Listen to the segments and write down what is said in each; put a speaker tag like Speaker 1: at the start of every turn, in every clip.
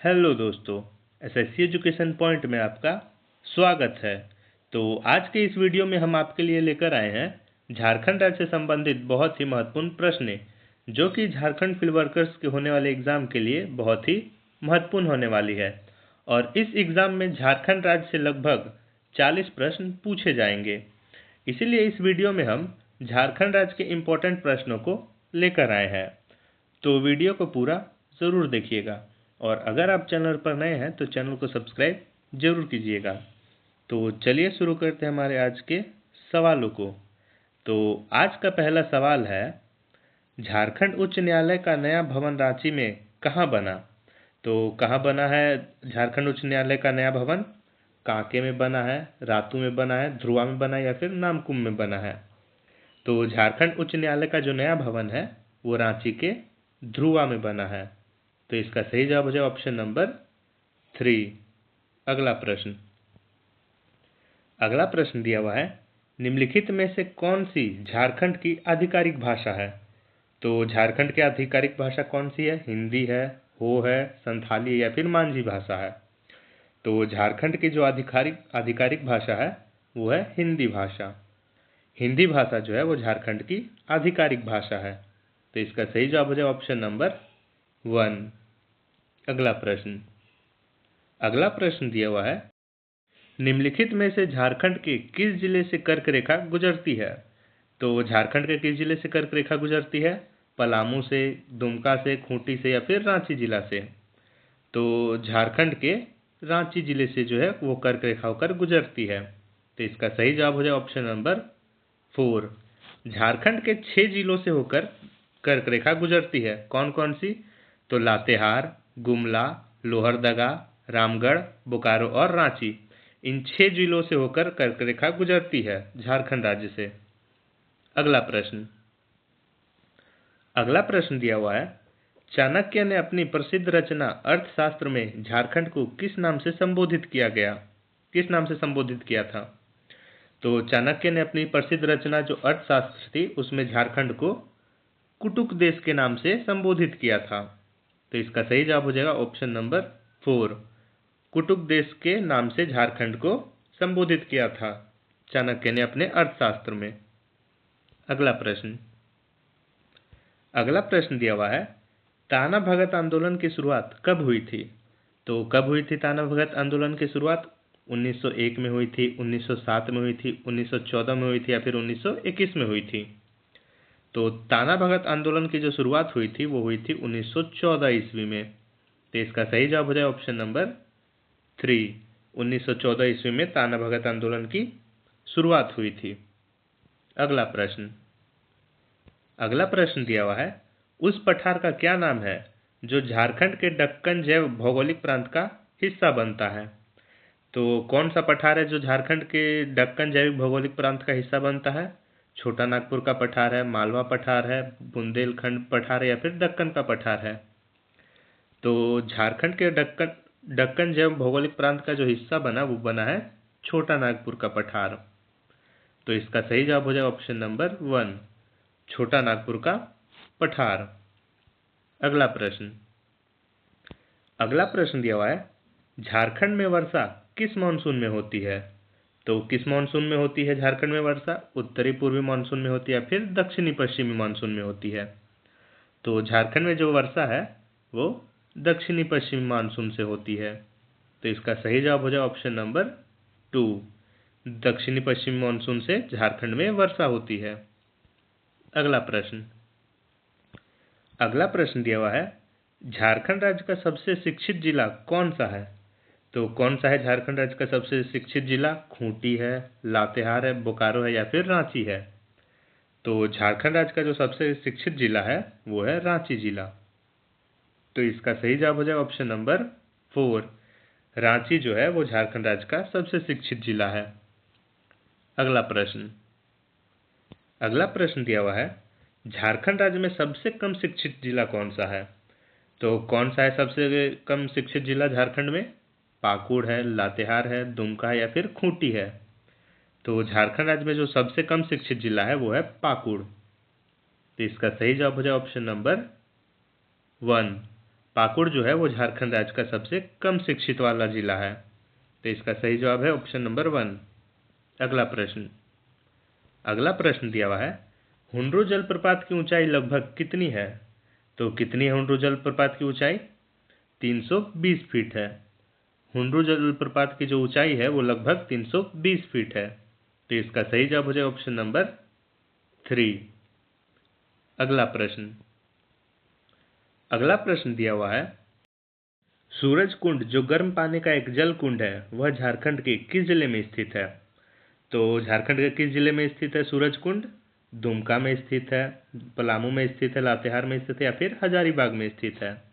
Speaker 1: Hello दोस्तों, SSC education point में आपका स्वागत है। तो आज के इस वीडियो में हम आपके लिए लेकर आए हैं झारखंड राज्य से संबंधित बहुत ही महत्वपूर्ण प्रश्न, जो कि झारखंड फील्ड वर्कर्स के होने वाले एग्ज़ाम के लिए बहुत ही महत्वपूर्ण होने वाली है। और इस एग्ज़ाम में झारखंड राज्य से लगभग 40 प्रश्न पूछे जाएंगे। इसीलिए इस वीडियो में हम झारखंड राज्य के इम्पोर्टेंट प्रश्नों को लेकर आए हैं। तो वीडियो को पूरा ज़रूर देखिएगा, और अगर आप चैनल पर नए हैं तो चैनल को सब्सक्राइब जरूर कीजिएगा। तो चलिए शुरू करते हैं हमारे आज के सवालों को। तो आज का पहला सवाल है, झारखंड उच्च न्यायालय का नया भवन रांची में कहाँ बना? तो कहाँ बना है झारखंड उच्च न्यायालय का नया भवन? कांके में बना है, रातू में बना है, ध्रुवा में बना है या फिर नामकुम में बना है? तो झारखंड उच्च न्यायालय का जो नया भवन है वो रांची के ध्रुवा में बना है। तो इसका सही जवाब हो जाए ऑप्शन नंबर 3। अगला प्रश्न दिया हुआ है, निम्नलिखित में से कौन सी झारखंड की आधिकारिक भाषा है? तो झारखंड की आधिकारिक भाषा कौन सी है? हिंदी है, हो है, संथाली या फिर मांझी भाषा है? तो झारखंड की जो आधिकारिक भाषा है वो है हिंदी भाषा। हिंदी भाषा जो है वो झारखंड की आधिकारिक भाषा है। तो इसका सही जवाब हो जाए ऑप्शन नंबर 1। अगला प्रश्न दिया हुआ है, निम्नलिखित में से झारखंड के किस जिले से कर्क रेखा गुजरती है? तो झारखंड के किस जिले से कर्क रेखा गुजरती है? पलामू से, दुमका से, खूंटी से या फिर रांची जिला से? तो झारखंड के रांची जिले से जो है वो कर्क रेखा होकर गुजरती है। तो इसका सही जवाब हो जाए ऑप्शन नंबर 4। झारखंड के 6 जिलों से होकर कर्क रेखा गुजरती है। कौन कौन सी? तो लातेहार, गुमला, लोहरदगा, रामगढ़, बोकारो और रांची, इन 6 जिलों से होकर कर्क रेखा गुजरती है झारखंड राज्य से। अगला प्रश्न दिया हुआ है, चाणक्य ने अपनी प्रसिद्ध रचना अर्थशास्त्र में झारखंड को किस नाम से संबोधित किया था? तो चाणक्य ने अपनी प्रसिद्ध रचना जो अर्थशास्त्र थी उसमें झारखंड को कुटुक देश के नाम से संबोधित किया था। तो इसका सही जवाब हो जाएगा ऑप्शन नंबर 4। कुटुक देश के नाम से झारखंड को संबोधित किया था चाणक्य ने अपने अर्थशास्त्र में। अगला प्रश्न दिया हुआ है, ताना भगत आंदोलन की शुरुआत कब हुई थी? तो कब हुई थी ताना भगत आंदोलन की शुरुआत? 1901 में हुई थी, 1907 में हुई थी, 1914 में हुई थी या फिर 1921 में हुई थी? तो ताना भगत आंदोलन की जो शुरुआत हुई थी वो हुई थी 1914 ईस्वी में। तो इसका सही जवाब हो जाए ऑप्शन नंबर 3। 1914 ईस्वी में ताना भगत आंदोलन की शुरुआत हुई थी। अगला प्रश्न दिया हुआ है, उस पठार का क्या नाम है जो झारखंड के दक्कन जैव भौगोलिक प्रांत का हिस्सा बनता है? तो कौन सा पठार है जो झारखंड के दक्कन जैविक भौगोलिक प्रांत का हिस्सा बनता है? छोटा नागपुर का पठार है, मालवा पठार है, बुंदेलखंड पठार है या फिर दक्कन का पठार है? तो झारखंड के दक्कन जैव भौगोलिक प्रांत का जो हिस्सा बना वो बना है छोटा नागपुर का पठार। तो इसका सही जवाब हो जाए ऑप्शन नंबर 1, छोटा नागपुर का पठार। अगला प्रश्न दिया हुआ है, झारखंड में वर्षा किस मानसून में होती है? तो किस मानसून में होती है झारखंड में वर्षा? उत्तरी पूर्वी मानसून में होती है या फिर दक्षिणी पश्चिमी मानसून में होती है? तो झारखंड में जो वर्षा है वो दक्षिणी पश्चिमी मानसून से होती है। तो इसका सही जवाब हो जाए ऑप्शन नंबर 2, दक्षिणी पश्चिमी मानसून से झारखंड में वर्षा होती है। अगला प्रश्न दिया हुआ है, झारखंड राज्य का सबसे शिक्षित जिला कौन सा है? तो कौन सा है झारखंड राज्य का सबसे शिक्षित जिला? खूंटी है, लातेहार है, बोकारो है या फिर रांची है? तो झारखंड राज्य का जो सबसे शिक्षित जिला है वो है रांची जिला। तो इसका सही जवाब हो जाएगा ऑप्शन नंबर 4, रांची जो है वो झारखंड राज्य का सबसे शिक्षित जिला है। अगला प्रश्न दिया हुआ है, झारखंड राज्य में सबसे कम शिक्षित जिला कौन सा है? तो कौन सा है सबसे कम शिक्षित जिला झारखंड में? पाकुड़ है, लातेहार है, दुमका है या फिर खूंटी है? तो झारखंड राज्य में जो सबसे कम शिक्षित जिला है वो है पाकुड़। तो इसका सही जवाब हो जाए ऑप्शन नंबर 1, पाकुड़ जो है वो झारखंड राज्य का सबसे कम शिक्षित वाला जिला है। तो इसका सही जवाब है ऑप्शन नंबर 1। अगला प्रश्न दिया हुआ है, हुंड्रू जलप्रपात की ऊंचाई लगभग कितनी है? तो कितनी है हुंड्रू जलप्रपात की ऊंचाई? 320 फीट है। हुंड्रू जलप्रपात की जो ऊंचाई है वो लगभग 320 फीट है। तो इसका सही जवाब हो जाएगा ऑप्शन नंबर 3। अगला प्रश्न दिया हुआ है, सूरज कुंड जो गर्म पानी का एक जल कुंड है वह झारखंड के किस जिले में स्थित है? तो झारखंड के किस जिले में स्थित है सूरज कुंड? दुमका में स्थित है, पलामू में स्थित है, लातेहार में स्थित है या फिर हजारीबाग में स्थित है?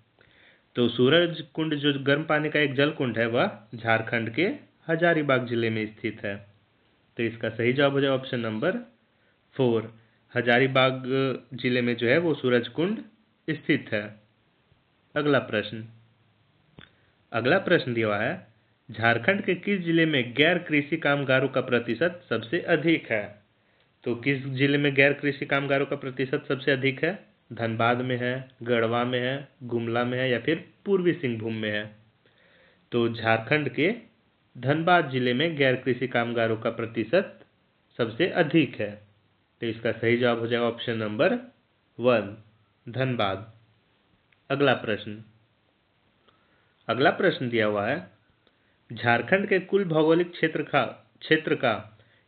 Speaker 1: तो सूरज कुंड जो गर्म पानी का एक जल कुंड है वह झारखंड के हजारीबाग जिले में स्थित है। तो इसका सही जवाब हो जाएगा ऑप्शन नंबर 4। हजारीबाग जिले में जो है वो सूरज कुंड स्थित है। अगला प्रश्न दिया हुआ है, झारखंड के किस जिले में गैर कृषि कामगारों का प्रतिशत सबसे अधिक है? तो किस जिले में गैर कृषि कामगारों का प्रतिशत सबसे अधिक है? धनबाद में है, गढ़वा में है, गुमला में है या फिर पूर्वी सिंहभूम में है? तो झारखंड के धनबाद जिले में गैर कृषि कामगारों का प्रतिशत सबसे अधिक है। तो इसका सही जवाब हो जाएगा ऑप्शन नंबर 1, धनबाद। अगला प्रश्न दिया हुआ है, झारखंड के कुल भौगोलिक क्षेत्र का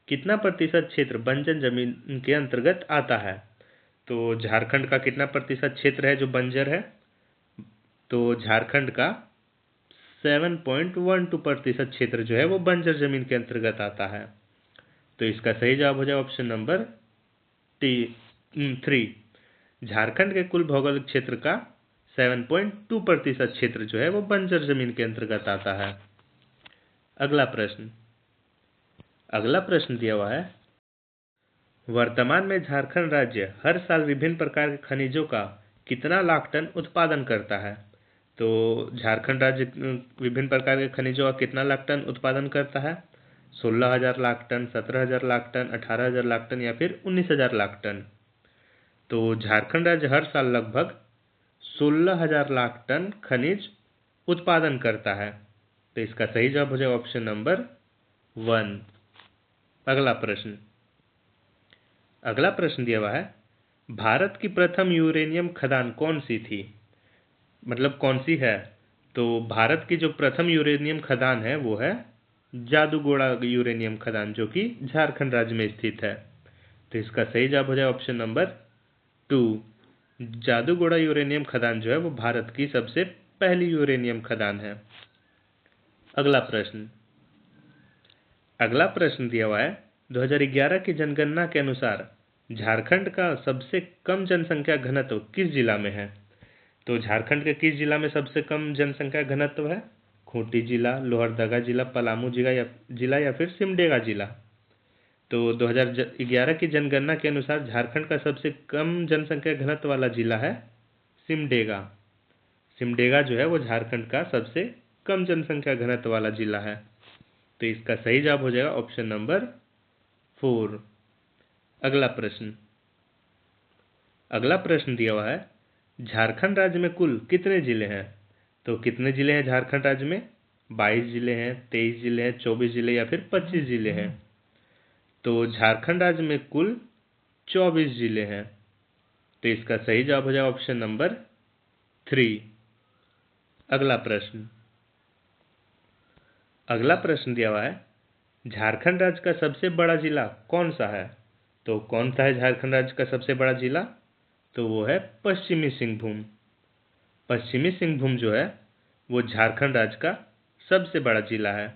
Speaker 1: कितना प्रतिशत क्षेत्र बंजर जमीन के अंतर्गत आता है? तो झारखंड का कितना प्रतिशत क्षेत्र है जो बंजर है? तो झारखंड का 7.12% क्षेत्र जो है वो बंजर जमीन के अंतर्गत आता है। तो इसका सही जवाब हो जाएगा ऑप्शन नंबर 3। झारखंड के कुल भौगोलिक क्षेत्र का 7.2% क्षेत्र जो है वो बंजर जमीन के अंतर्गत आता है। अगला प्रश्न दिया हुआ है, वर्तमान में झारखंड राज्य हर साल विभिन्न प्रकार के खनिजों का कितना लाख टन उत्पादन करता है? तो झारखंड राज्य विभिन्न प्रकार के खनिजों का कितना लाख टन उत्पादन करता है? 16,000 lakh ton, 17,000 lakh ton, 18,000 lakh ton या फिर 19,000 लाख टन? तो झारखंड राज्य हर साल लगभग 16,000 लाख टन खनिज उत्पादन करता है। तो इसका सही जवाब हो जाएगा ऑप्शन नंबर 1। अगला प्रश्न दिया हुआ है, भारत की प्रथम यूरेनियम खदान कौन सी थी? मतलब कौन सी है? तो भारत की जो प्रथम यूरेनियम खदान है वो है जादूगोड़ा यूरेनियम खदान, जो कि झारखंड राज्य में स्थित है। तो इसका सही जवाब हो जाएगा ऑप्शन नंबर 2। जादूगोड़ा यूरेनियम खदान जो है वो भारत की सबसे पहली यूरेनियम खदान है। अगला प्रश्न दिया हुआ है, 2011 की जनगणना के अनुसार झारखंड का सबसे कम जनसंख्या घनत्व किस जिला में है? तो झारखंड के किस जिला में सबसे कम जनसंख्या घनत्व है? खूंटी जिला, लोहरदगा जिला, पलामू जिला या फिर सिमडेगा जिला? तो 2011 की जनगणना के अनुसार झारखंड का सबसे कम जनसंख्या घनत्व वाला जिला है सिमडेगा। सिमडेगा जो है वो झारखंड का सबसे कम जनसंख्या घनत्व वाला जिला है। तो इसका सही जवाब हो जाएगा ऑप्शन नंबर 4। अगला प्रश्न दिया हुआ है, झारखंड राज्य में कुल कितने जिले हैं? तो कितने जिले हैं झारखंड राज्य में? 22 जिले हैं, 23 जिले हैं, 24 जिले या फिर 25 जिले हैं? तो झारखंड राज्य में कुल 24 जिले हैं। तो इसका सही जवाब हो जाएगा ऑप्शन नंबर 3। अगला प्रश्न दिया हुआ है, झारखंड राज्य का सबसे बड़ा जिला कौन सा है? तो कौन सा है झारखंड राज्य का सबसे बड़ा जिला? तो वो है पश्चिमी सिंहभूम। पश्चिमी सिंहभूम जो है वो झारखंड राज्य का सबसे बड़ा जिला है।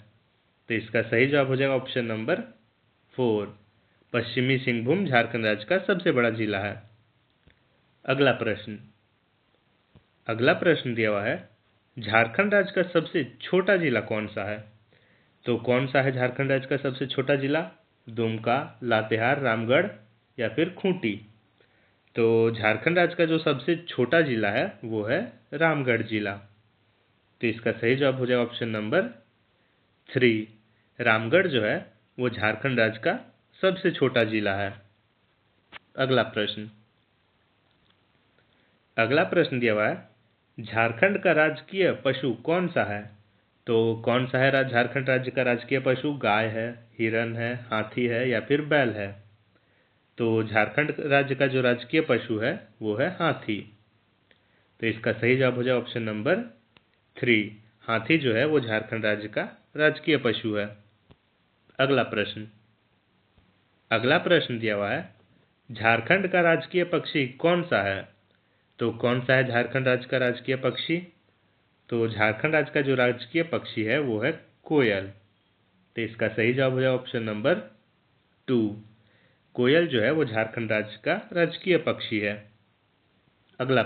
Speaker 1: तो इसका सही जवाब हो जाएगा ऑप्शन नंबर 4। पश्चिमी सिंहभूम झारखंड राज्य का सबसे बड़ा जिला है। अगला प्रश्न दिया हुआ है, झारखंड राज्य का सबसे छोटा जिला कौन सा है? तो कौन सा है झारखंड राज्य का सबसे छोटा जिला? दुमका, लातेहार, रामगढ़ या फिर खूंटी? तो झारखंड राज्य का जो सबसे छोटा जिला है वो है रामगढ़ जिला। तो इसका सही जवाब हो जाएगा ऑप्शन नंबर 3। रामगढ़ जो है वो झारखंड राज्य का सबसे छोटा जिला है। अगला प्रश्न दिया हुआ है, झारखंड का राजकीय पशु कौन सा है? तो कौन सा है झारखंड राज्य का राजकीय पशु? गाय है, हिरन है, हाथी है या फिर बैल है? तो झारखंड राज्य का जो राजकीय पशु है वो है हाथी। तो इसका सही जवाब हो जाए ऑप्शन नंबर 3। हाथी जो है वो झारखंड राज्य का राजकीय पशु है। अगला प्रश्न दिया हुआ है, झारखंड का राजकीय पक्षी कौन सा है? तो कौन सा है झारखंड राज्य का राजकीय पक्षी? तो झारखंड राज्य का जो राजकीय पक्षी है वो है कोयल। तो इसका सही जवाब हो जाए ऑप्शन नंबर 2। कोयल जो है वो झारखंड राज्य का राजकीय पक्षी है। अगला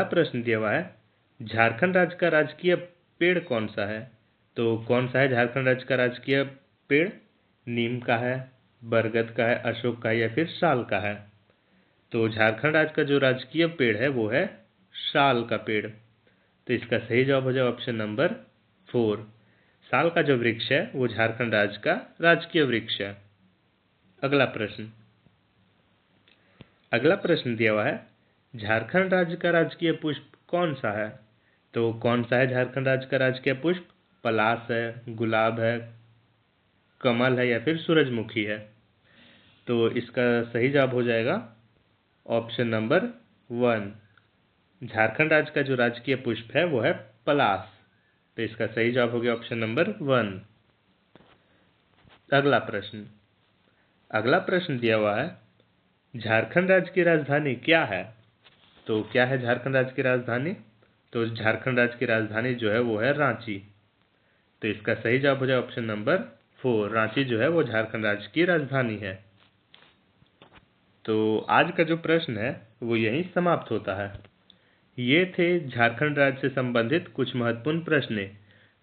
Speaker 1: प्रश्न दिया हुआ है, झारखंड राज्य का राजकीय पेड़ कौन सा है? तो कौन सा है झारखंड राज्य का राजकीय पेड़? नीम का है, बरगद का है, अशोक का है या फिर साल का है? तो झारखंड राज्य का जो राजकीय पेड़ है वो है साल का पेड़। तो इसका सही जवाब हो जाए ऑप्शन नंबर 4। साल का जो वृक्ष है वो झारखंड राज्य का राजकीय वृक्ष है। अगला प्रश्न दिया हुआ है, झारखंड राज्य का राजकीय पुष्प कौन सा है? तो कौन सा है झारखंड राज्य का राजकीय पुष्प? पलाश है, गुलाब है, कमल है या फिर सूरजमुखी है? तो इसका सही जवाब हो जाएगा ऑप्शन नंबर 1। झारखंड राज्य का जो राजकीय पुष्प है वो है पलाश। तो इसका सही जवाब हो गया ऑप्शन नंबर 1। अगला प्रश्न दिया हुआ है, झारखंड राज्य की राजधानी क्या है? तो क्या है झारखंड राज्य की राजधानी? तो झारखंड राज्य की राजधानी जो है वो है रांची। तो इसका सही जवाब हो जाए ऑप्शन नंबर 4। रांची जो है वो झारखंड राज्य की राजधानी है। तो आज का जो प्रश्न है वो यहीं समाप्त होता है। ये थे झारखंड राज्य से संबंधित कुछ महत्वपूर्ण प्रश्न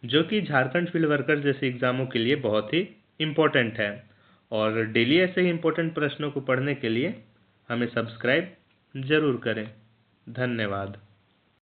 Speaker 1: जो कि झारखंड फील्ड वर्कर जैसे एग्जामों के लिए बहुत ही इम्पोर्टेंट है। और डेली ऐसे ही इम्पोर्टेंट प्रश्नों को पढ़ने के लिए हमें सब्सक्राइब जरूर करें। धन्यवाद।